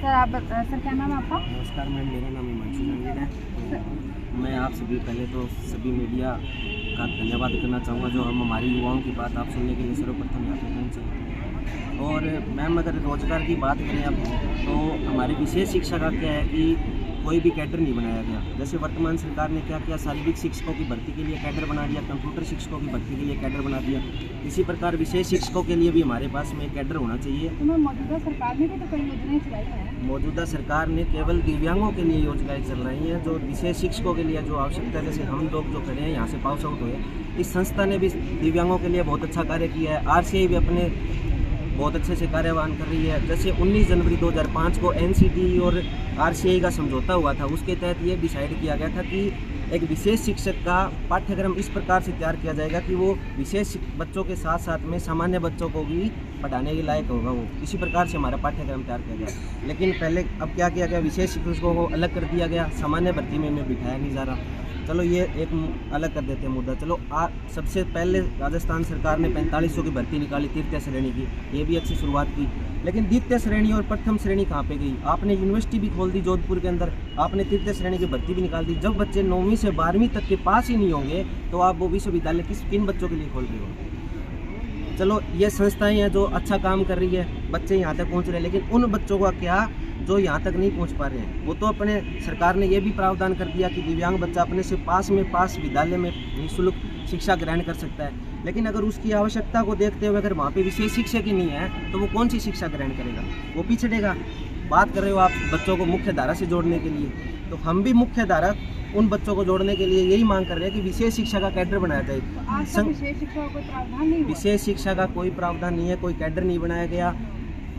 Sir क्या नाम है आपका? नमस्कार मैम, मेरा नाम हिमांशु जंगीर है। तो मैं आप सभी पहले तो सभी मीडिया का धन्यवाद करना चाहूँगा जो हम हमारे युवाओं की बात आप सुनने के लिए सर्वप्रथम यहाँ पे पहुँचे। और मैम अगर रोज़गार की बात करें अब तो हमारी विशेष शिक्षा का क्या है कि कोई भी कैडर नहीं बनाया गया। जैसे वर्तमान सरकार ने क्या किया, शारीरिक शिक्षकों की भर्ती के लिए कैडर बना दिया, कंप्यूटर शिक्षकों की भर्ती के लिए कैडर बना दिया। इसी प्रकार विशेष शिक्षकों के लिए भी हमारे पास में कैडर होना चाहिए। तो मौजूदा सरकार ने भी तो कई योजनाएं चलाई हैं। मौजूदा सरकार ने केवल दिव्यांगों के लिए योजनाएं चल रही हैं, जो विशेष शिक्षकों के लिए जो आवश्यकता है। जैसे हम लोग जो खड़े हैं यहाँ से पास आउट हुए, इस संस्था ने भी दिव्यांगों के लिए बहुत अच्छा कार्य किया है। RCI भी अपने बहुत अच्छे से कार्यवान कर रही है। जैसे 19 जनवरी 2005 को NCT और RCI का समझौता हुआ था, उसके तहत ये डिसाइड किया गया था कि एक विशेष शिक्षक का पाठ्यक्रम इस प्रकार से तैयार किया जाएगा कि वो विशेष बच्चों के साथ साथ में सामान्य बच्चों को भी पढ़ाने के लायक होगा। वो इसी प्रकार से हमारा पाठ्यक्रम तैयार किया गया। लेकिन पहले अब क्या किया गया, विशेष शिक्षकों को अलग कर दिया गया, सामान्य भर्ती में बिठाया नहीं जा रहा। चलो ये एक अलग कर देते हैं मुद्दा। चलो सबसे पहले राजस्थान सरकार ने 4500 की भर्ती निकाली तृतीय श्रेणी की, ये भी अच्छी शुरुआत की। लेकिन द्वितीय श्रेणी और प्रथम श्रेणी कहाँ पे गई? आपने यूनिवर्सिटी भी खोल दी जोधपुर के अंदर, आपने तृतीय श्रेणी की भर्ती भी निकाल दी। जब बच्चे 9वीं से 12वीं तक के पास ही नहीं होंगे तो आप वो विश्वविद्यालय किन बच्चों के लिए खोल रहे हो? चलो ये संस्थाएं हैं जो अच्छा काम कर रही है, बच्चे यहाँ तक पहुँच रहे हैं, लेकिन उन बच्चों का क्या जो यहाँ तक नहीं पहुँच पा रहे हैं? वो तो अपने सरकार ने ये भी प्रावधान कर दिया कि दिव्यांग बच्चा अपने से पास विद्यालय में निःशुल्क शिक्षा ग्रहण कर सकता है। लेकिन अगर उसकी आवश्यकता को देखते हुए अगर वहाँ पे विशेष शिक्षक ही नहीं है तो वो कौन सी शिक्षा ग्रहण करेगा? वो पिछड़ेगा। बात कर रहे हो आप बच्चों को मुख्य धारा से जोड़ने के लिए, तो हम भी मुख्य धारा उन बच्चों को जोड़ने के लिए यही मांग कर रहे हैं कि विशेष शिक्षा का कैडर बनाया जाए। विशेष शिक्षा का कोई प्रावधान नहीं हुआ? विशेष शिक्षा का कोई प्रावधान नहीं है, कोई कैडर नहीं बनाया गया।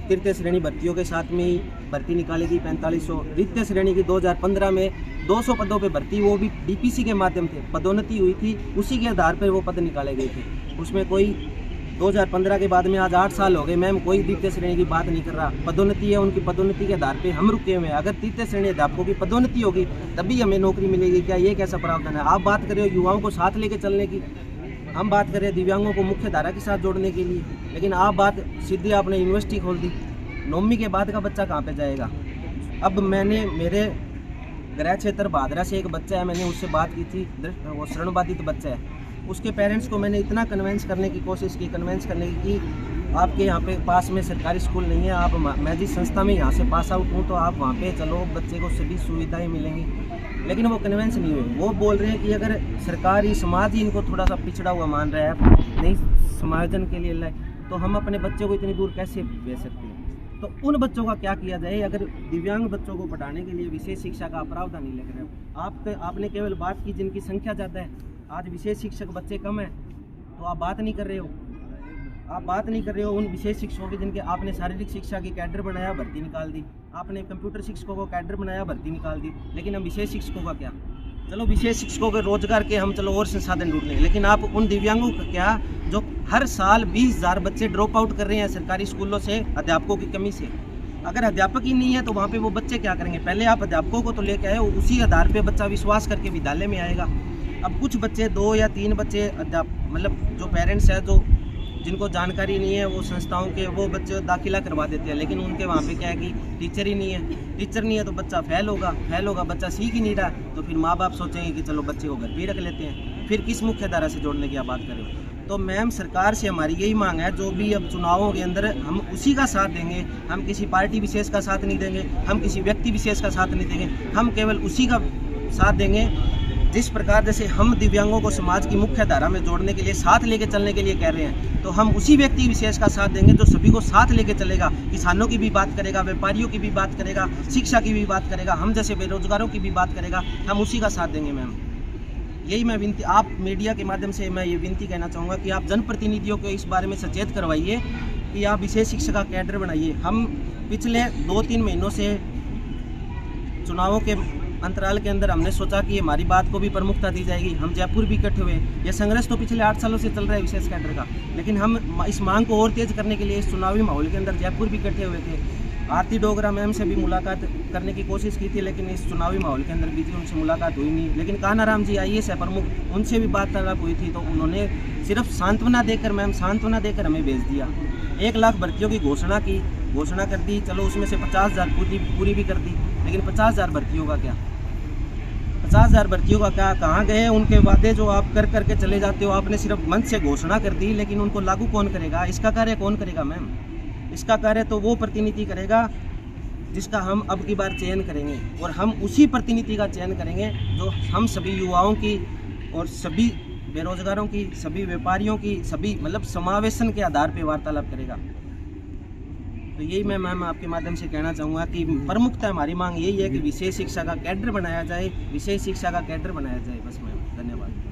तृतीय श्रेणी भर्तियों के साथ में ही भर्ती निकाली गई 4500। द्वितीय श्रेणी की 2015 में 200 पदों पे भर्ती, वो भी DPC के माध्यम से पदोन्नति हुई थी, उसी के आधार पर वो पद निकाले गए थे। उसमें कोई 2015 के बाद में आज 8 साल हो गए मैम, कोई द्वितीय श्रेणी की बात नहीं कर रहा। पदोन्नति है, उनकी पदोन्नति के आधार पे हम रुके हुए हैं। अगर तृतीय श्रेणी अध्यापकों की पदोन्नति होगी तभी हमें नौकरी मिलेगी क्या? ये कैसा प्रावधान है? आप बात कर रहे हो युवाओं को साथ लेके चलने की, हम बात कर रहे हैं दिव्यांगों को मुख्य धारा के साथ जोड़ने के लिए, लेकिन आप बात सीधी आपने यूनिवर्सिटी खोल दी। 9वीं के बाद का बच्चा कहाँ पे जाएगा? अब मैंने मेरे गृह क्षेत्र भादरा से एक बच्चा है, मैंने उससे बात की थी, वो शरणबाधित बच्चा है। उसके पेरेंट्स को मैंने इतना कन्वेंस करने की कोशिश की, कि आपके यहाँ पे पास में सरकारी स्कूल नहीं है, आप मैं जिस संस्था में यहाँ से पास आउट हूँ तो आप वहाँ पे चलो, बच्चे को सभी सुविधाएं मिलेंगी। लेकिन वो कन्वेंस नहीं हुए। वो बोल रहे हैं कि अगर सरकारी समाज ही इनको थोड़ा सा पिछड़ा हुआ मान रहा है, नहीं समायोजन के लिए लाए, तो हम अपने बच्चों को इतनी दूर कैसे भेज सकते हैं? तो उन बच्चों का क्या किया जाए? अगर दिव्यांग बच्चों को पढ़ाने के लिए विशेष शिक्षा का प्रावधान नहीं लग रहा है। आपने केवल बात की जिनकी संख्या ज़्यादा है, आज विशेष शिक्षक बच्चे कम हैं, तो आप बात नहीं कर रहे हो। आप बात नहीं कर रहे हो उन विशेष शिक्षकों की जिनके आपने शारीरिक शिक्षा की कैडर बनाया, भर्ती निकाल दी। आपने कंप्यूटर शिक्षकों को कैडर बनाया, भर्ती निकाल दी। लेकिन हम विशेष शिक्षकों का क्या? चलो विशेष शिक्षकों के रोजगार के हम चलो और संसाधन ढूंढ लेंगे, लेकिन आप उन दिव्यांगों का क्या जो हर साल 20,000 बच्चे ड्रॉप आउट कर रहे हैं सरकारी स्कूलों से अध्यापकों की कमी से? अगर अध्यापक ही नहीं है तो वहाँ पे वो बच्चे क्या करेंगे? पहले आप अध्यापकों को तो लेके आए, उसी आधार पे बच्चा विश्वास करके विद्यालय में आएगा। अब कुछ बच्चे 2 या 3 बच्चे मतलब जो पेरेंट्स है जो जिनको जानकारी नहीं है, वो संस्थाओं के वो बच्चे दाखिला करवा देते हैं, लेकिन उनके वहाँ पे क्या है कि टीचर ही नहीं है। टीचर नहीं है तो बच्चा फेल होगा, बच्चा सीख ही नहीं रहा, तो फिर माँ बाप सोचेंगे कि चलो बच्चे को घर पे ही रख लेते हैं। फिर किस मुख्य धारा से जोड़ने की आप बात कर रहे हो? तो मैम सरकार से हमारी यही मांग है, जो भी अब चुनावों के अंदर हम उसी का साथ देंगे, हम किसी पार्टी विशेष का साथ नहीं देंगे, हम किसी व्यक्ति विशेष का साथ नहीं देंगे, हम केवल उसी का साथ देंगे जिस प्रकार जैसे हम दिव्यांगों को समाज की मुख्य धारा में जोड़ने के लिए, साथ लेके चलने के लिए कह रहे हैं, तो हम उसी व्यक्ति विशेष का साथ देंगे जो सभी को साथ लेके चलेगा। किसानों की भी बात करेगा, व्यापारियों की भी बात करेगा, शिक्षा की भी बात करेगा, हम जैसे बेरोजगारों की भी बात करेगा, हम उसी का साथ देंगे मैम। यही मैं विनती, आप मीडिया के माध्यम से मैं ये विनती कहना चाहूँगा कि आप जनप्रतिनिधियों को इस बारे में सचेत करवाइए कि आप विशेष शिक्षा का कैडर बनाइए। हम पिछले 2-3 महीनों से चुनावों के अंतराल के अंदर हमने सोचा कि हमारी बात को भी प्रमुखता दी जाएगी। हम जयपुर भी इकट्ठे हुए। यह संघर्ष तो पिछले 8 सालों से चल रहा है विशेष कैडर का, लेकिन हम इस मांग को और तेज करने के लिए इस चुनावी माहौल के अंदर जयपुर भी इकट्ठे हुए थे। आरती डोगरा मैम से भी मुलाकात करने की कोशिश की थी, लेकिन इस चुनावी माहौल के अंदर भी थी, उनसे मुलाकात हुई नहीं। लेकिन कानाराम जी IAS है प्रमुख, उनसे भी वार्तालाप हुई थी, तो उन्होंने सिर्फ सांत्वना देकर हमें भेज दिया। 1 लाख भर्तियों की घोषणा की, घोषणा कर दी, चलो उसमें से 50,000 पूरी भी कर दी, लेकिन 50,000 भर्तियों का क्या? 50,000 भर्तियों का क्या? कहाँ गए उनके वादे जो आप कर करके चले जाते हो? आपने सिर्फ मंच से घोषणा कर दी, लेकिन उनको लागू कौन करेगा? इसका कार्य कौन करेगा मैम? इसका कार्य तो वो प्रतिनिधि करेगा जिसका हम अब की बार चयन करेंगे, और हम उसी प्रतिनिधि का चयन करेंगे जो हम सभी युवाओं की और सभी बेरोजगारों की, सभी व्यापारियों की, सभी मतलब समावेशन के आधार पर वार्तालाप करेगा। तो यही मैं मैम आपके माध्यम से कहना चाहूँगा कि प्रमुखता हमारी मांग यही है कि विशेष शिक्षा का कैडर बनाया जाए, विशेष शिक्षा का कैडर बनाया जाए। बस मैम, धन्यवाद।